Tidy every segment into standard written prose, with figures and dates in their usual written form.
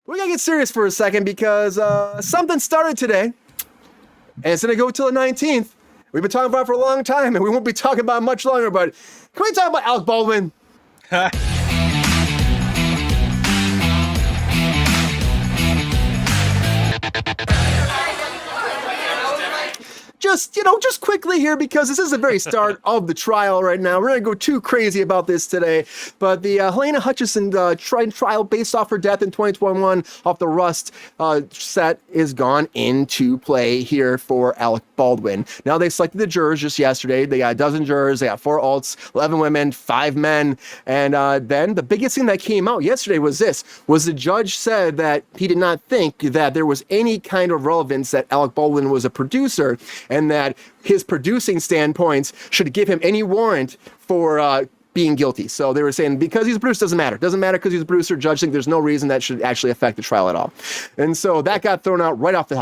We gotta get serious for a second because something started today, and it's gonna go till the 19th. We've been talking about it for a long time, and we won't be talking about it much longer, but can we talk about Alec Baldwin? Just quickly here, because this is the very start of the trial right now. We're going to go too crazy about this today, but the Helena Hutchison trial based off her death in 2021 off the Rust set is gone into play here for Alec Baldwin. Now they selected the jurors just yesterday. They got a dozen jurors. They got 4 alts, 11 women, 5 men. And then the biggest thing that came out yesterday was the judge said that he did not think that there was any kind of relevance that Alec Baldwin was a producer, and that his producing standpoints should give him any warrant for being guilty. So they were saying because he's a producer doesn't matter. Doesn't matter because he's a producer. Judge think there's no reason that should actually affect the trial at all. And so that got thrown out right off the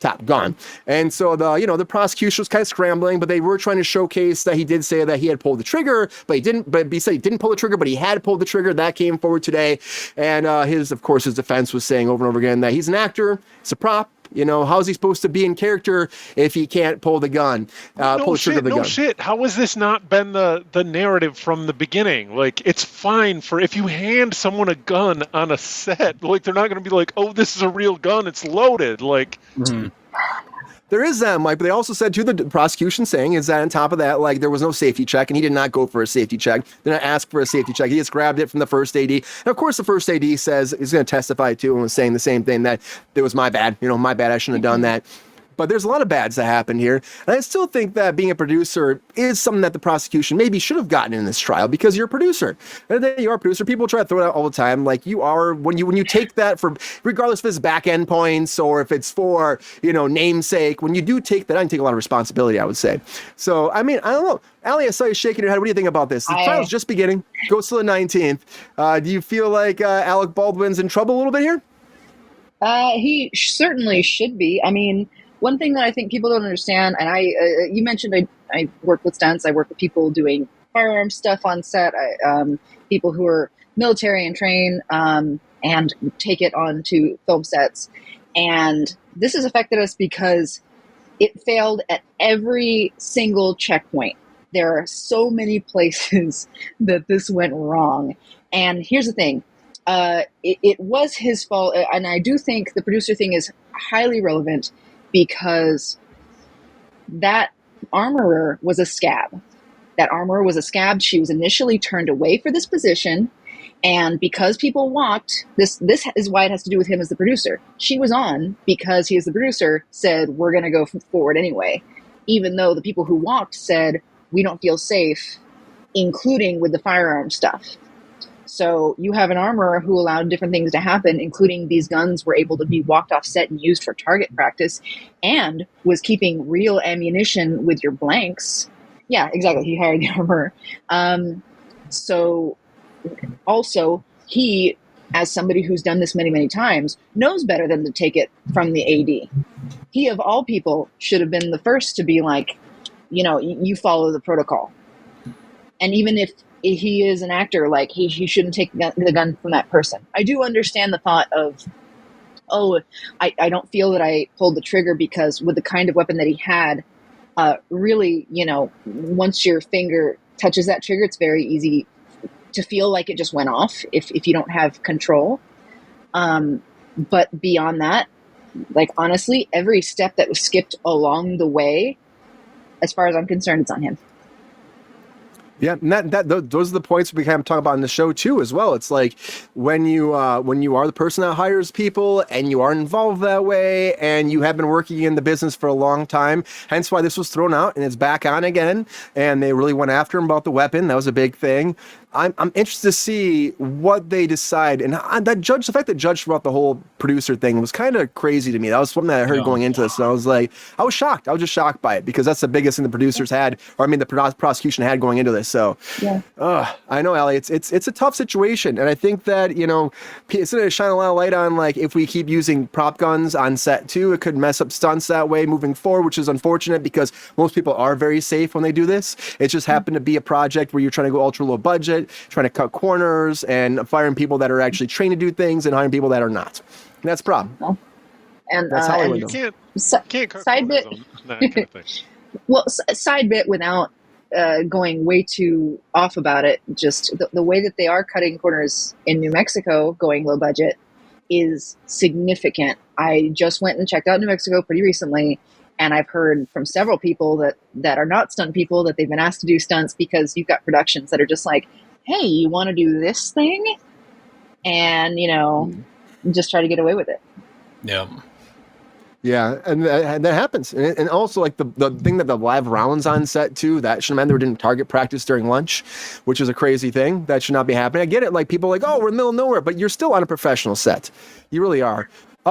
top, gone. And so the prosecution was kind of scrambling, but they were trying to showcase that he did say that he had pulled the trigger, but he didn't. But he said he didn't pull the trigger, but he had pulled the trigger. That came forward today, and his defense was saying over and over again that he's an actor, it's a prop. How's he supposed to be in character if he can't pull the gun? Pull the trigger of the gun. No shit. How has this not been the narrative from the beginning? Like, it's fine for if you hand someone a gun on a set, like, they're not going to be like, oh, this is a real gun. It's loaded. Like, There is that, Mike, but they also said, too, the prosecution saying is that on top of that, like, there was no safety check, and he did not go for a safety check. They didn't ask for a safety check. He just grabbed it from the first AD. And, of course, the first AD says he's going to testify, too, and was saying the same thing, that it was my bad. My bad. I shouldn't have done that. But there's a lot of bads that happen here. And I still think that being a producer is something that the prosecution maybe should have gotten in this trial, because you're a producer. And then you're a producer. People try to throw it out all the time. Like, you are, when you take that for, regardless if it's back end points or if it's for, namesake, when you do take that, I can take a lot of responsibility, I would say. So, I mean, I don't know. Allie, I saw you shaking your head. What do you think about this? The trial's just beginning. Goes to the 19th. Do you feel like Alec Baldwin's in trouble a little bit here? He certainly should be. I mean, one thing that I think people don't understand, and you mentioned I work with stunts. I work with people doing firearm stuff on set, people who are military and trained and take it onto film sets. And this has affected us because it failed at every single checkpoint. There are so many places that this went wrong. And here's the thing. It was his fault, and I do think the producer thing is highly relevant, because that armorer was a scab. That armorer was a scab. She was initially turned away for this position, and because people walked, this is why it has to do with him as the producer. She was on because he, as the producer, said, we're going to go forward anyway, even though the people who walked said, we don't feel safe, including with the firearm stuff. So you have an armorer who allowed different things to happen, including these guns were able to be walked off set and used for target practice, and was keeping real ammunition with your blanks. Yeah, exactly. He hired the armorer. So also, he, as somebody who's done this many, many times, knows better than to take it from the AD. He, of all people, should have been the first to be like, you follow the protocol. And even if he is an actor, like, he shouldn't take the gun from that person. I do understand the thought of, I don't feel that I pulled the trigger, because with the kind of weapon that he had, really, once your finger touches that trigger, it's very easy to feel like it just went off if you don't have control. But beyond that, like, honestly, every step that was skipped along the way, as far as I'm concerned, it's on him. Yeah, and those are the points we kind of talk about in the show too, as well. It's like when you are the person that hires people and you are involved that way, and you have been working in the business for a long time. Hence why this was thrown out and it's back on again. And they really went after him about the weapon. That was a big thing. I'm interested to see what they decide. And the fact that judge throughout the whole producer thing was kind of crazy to me. That was something that I heard going into this. And I was shocked. I was just shocked by it, because that's the biggest thing the producers had, the prosecution had going into this. So, I know, Allie, it's a tough situation. And I think that, it's going to shine a lot of light on, like, if we keep using prop guns on set too, it could mess up stunts that way moving forward, which is unfortunate, because most people are very safe when they do this. It just happened to be a project where you're trying to go ultra low budget, trying to cut corners, and firing people that are actually trained to do things and hiring people that are not. That's a problem. Well, and That's Hollywood. You can't cut side bit. corners on that kind of thing. Well, side bit without going way too off about it. Just the way that they are cutting corners in New Mexico, going low budget, is significant. I just went and checked out New Mexico pretty recently, and I've heard from several people that are not stunt people that they've been asked to do stunts because you've got productions that are just like, hey, you want to do this thing? And, just try to get away with it. Yeah. Yeah, and that happens. And also, like, the thing that the live rounds on set, too, that should have meant they didn't target practice during lunch, which is a crazy thing. That should not be happening. I get it. Like, people are like, oh, we're in the middle of nowhere, but you're still on a professional set. You really are.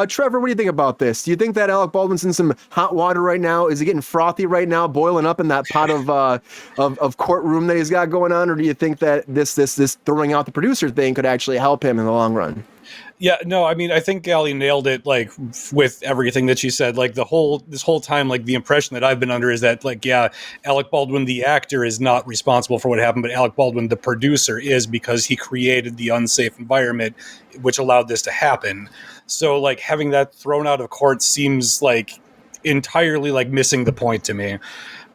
Trevor, what do you think about this? Do you think that Alec Baldwin's in some hot water right now? Is he getting frothy right now, boiling up in that pot of courtroom that he's got going on? Or do you think that this throwing out the producer thing could actually help him in the long run? Yeah, no, I mean, I think Allie nailed it, like, with everything that she said. Like, this whole time, like, the impression that I've been under is that, like, yeah, Alec Baldwin, the actor, is not responsible for what happened, but Alec Baldwin, the producer, is, because he created the unsafe environment which allowed this to happen. So, like, having that thrown out of court seems, like, entirely, like, missing the point to me.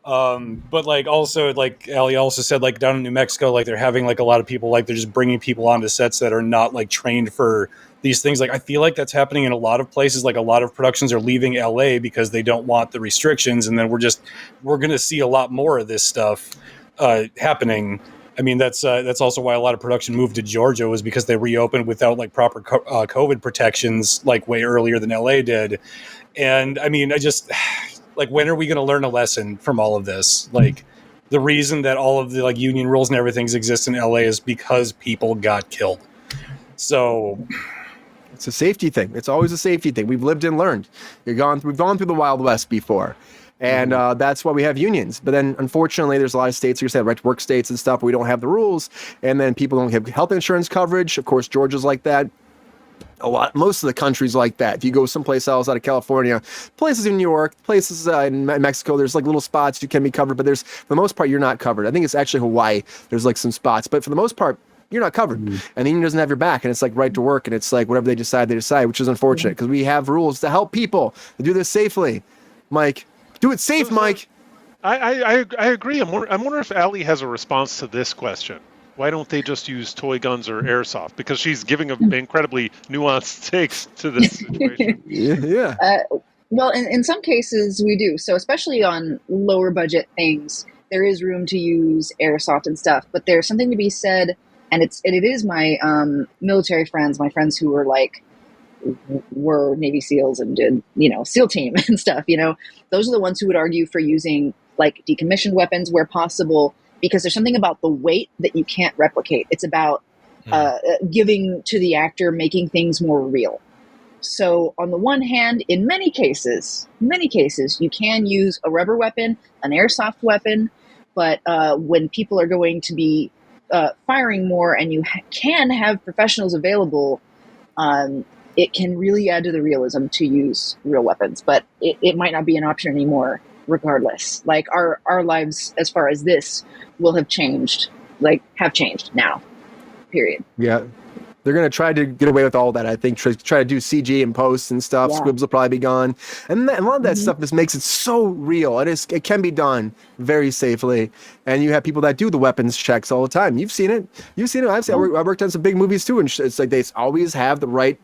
But, like, also, like Allie also said, like, down in New Mexico, like, they're having, like, a lot of people, like, they're just bringing people onto sets that are not, like, trained for these things. Like, I feel like that's happening in a lot of places. Like, a lot of productions are leaving LA because they don't want the restrictions, and then we're going to see a lot more of this stuff happening. I mean, that's also why a lot of production moved to Georgia, was because they reopened without, like, proper COVID protections, like, way earlier than LA did. And I mean, like, when are we going to learn a lesson from all of this? Like, the reason that all of the, like, union rules and everything exist in LA is because people got killed. So it's a safety thing. It's always a safety thing. We've lived and learned. We've gone through the Wild West before. And that's why we have unions. But then, unfortunately, there's a lot of states, like you said, right to work states and stuff, where we don't have the rules. And then people don't have health insurance coverage. Of course, Georgia's like that. Most of the country's like that. If you go someplace else out of California, places in New York, places in Mexico, there's like little spots you can be covered, but for the most part, you're not covered. I think it's actually Hawaii. There's like some spots, but for the most part, you're not covered. And the union doesn't have your back, and it's like right to work, and it's like whatever they decide, which is unfortunate because we have rules to help people to do this safely. Mike, do it safe, Mike. I agree. I'm wondering if Allie has a response to this question. Why don't they just use toy guns or airsoft? Because she's giving an incredibly nuanced takes to this situation. Yeah. Well, in some cases we do. So especially on lower budget things, there is room to use airsoft and stuff. But there's something to be said, and it is my military friends, my friends who were Navy SEALs and did, SEAL team and stuff. Those are the ones who would argue for using, like, decommissioned weapons where possible, because there's something about the weight that you can't replicate. It's about giving to the actor, making things more real. So on the one hand, in many cases, you can use a rubber weapon, an airsoft weapon, but when people are going to be firing more and you can have professionals available, it can really add to the realism to use real weapons. But it might not be an option anymore regardless. Like, our lives as far as this will have changed now, period. Yeah. They're going to try to get away with all that, I think. Try to do CG and posts and stuff. Yeah. Squibs will probably be gone. And a lot of that stuff just makes it so real. It can be done very safely. And you have people that do the weapons checks all the time. You've seen it. I worked on some big movies too, and it's like they always have the right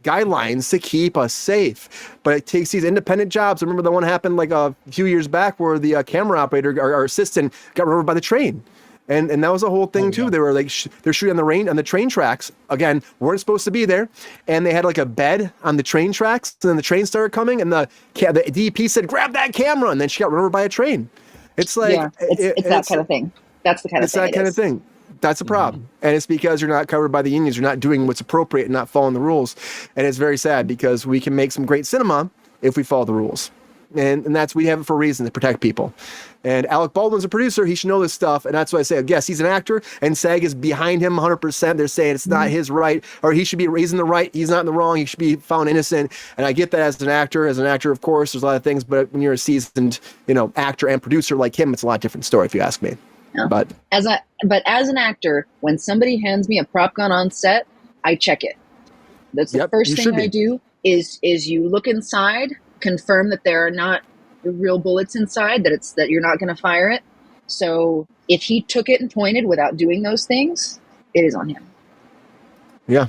guidelines to keep us safe. But it takes these independent jobs. I remember the one happened like a few years back where the camera operator, our assistant, got run over by the train. And that was a whole thing too. They were like, they're shooting on the train tracks. Again, weren't supposed to be there. And they had like a bed on the train tracks. And then the train started coming, and the DP said, "Grab that camera." And then she got run over by a train. It's like, it's that kind of thing. That's the kind of thing. It's that kind of thing. That's a problem. And it's because you're not covered by the unions. You're not doing what's appropriate and not following the rules. And it's very sad because we can make some great cinema if we follow the rules. And we have it for a reason, to protect people. And Alec Baldwin's a producer. He should know this stuff. And that's why I say, yes, he's an actor, and SAG is behind him 100%. They're saying it's not his right, or he's in the right. He's not in the wrong. He should be found innocent. And I get that as an actor. Of course, there's a lot of things. But when you're a seasoned, actor and producer like him, it's a lot different story, if you ask me. Yeah. But as an actor, when somebody hands me a prop gun on set, I check it. That's the first thing I do. is you look inside, confirm that there are not real bullets inside, that you're not going to fire it. So if he took it and pointed without doing those things, it is on him. Yeah.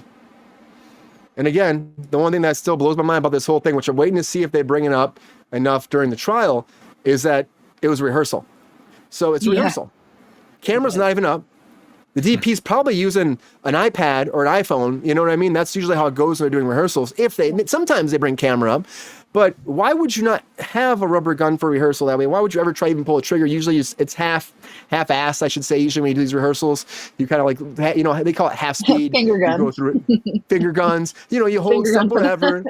And again, the one thing that still blows my mind about this whole thing, which I'm waiting to see if they bring it up enough during the trial, is that it was rehearsal. So it's rehearsal. Camera's not even up. The DP's probably using an iPad or an iPhone. You know what I mean? That's usually how it goes when they're doing rehearsals. Sometimes they bring camera up, but why would you not have a rubber gun for rehearsal that way? Why would you ever try to even pull a trigger? Usually it's half-assed, I should say. Usually when you do these rehearsals, you kind of like, they call it half speed. Finger guns. You go through it. Finger guns. You hold stuff, whatever.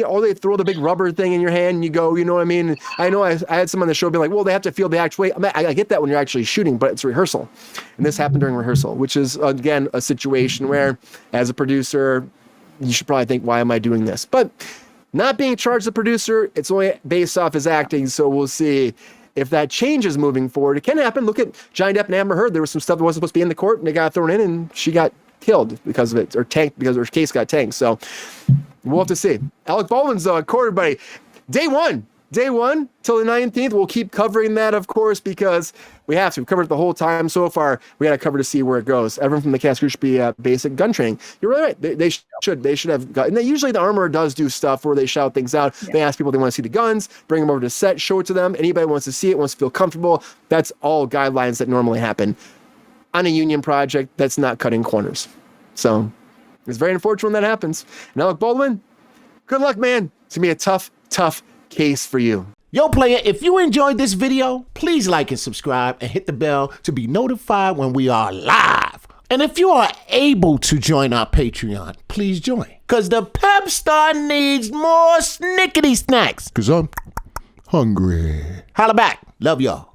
Or they throw the big rubber thing in your hand and you go, you know what I mean? I know I had someone on the show be like, well, they have to feel the actual weight. I get that when you're actually shooting, but it's rehearsal. And this happened during rehearsal, which is, again, a situation where, as a producer, you should probably think, why am I doing this? But not being charged as a producer, it's only based off his acting, so we'll see if that changes moving forward. It can happen. Look at Johnny Depp and Amber Heard. There was some stuff that wasn't supposed to be in the court, and they got thrown in, and she got killed because of it, or tanked because her case got tanked. So we'll have to see. Alec Baldwin's court, everybody. Day one till the 19th. We'll keep covering that, of course, because we have to. We've covered it the whole time so far. We got to cover to see where it goes. Everyone from the cast group should be basic gun training. You're right. They should have got, and usually the armorer does do stuff where they shout things out. Yeah. They ask people if they want to see the guns, bring them over to set, show it to them. Anybody wants to see it, wants to feel comfortable. That's all guidelines that normally happen on a union project that's not cutting corners. So it's very unfortunate when that happens. And Alec Baldwin, good luck, man. It's going to be a tough case for you. Yo, player, if you enjoyed this video, please like and subscribe and hit the bell to be notified when we are live. And if you are able to join our Patreon, please join. Because the Pepestar needs more snickety snacks. Because I'm hungry. Holla back. Love y'all.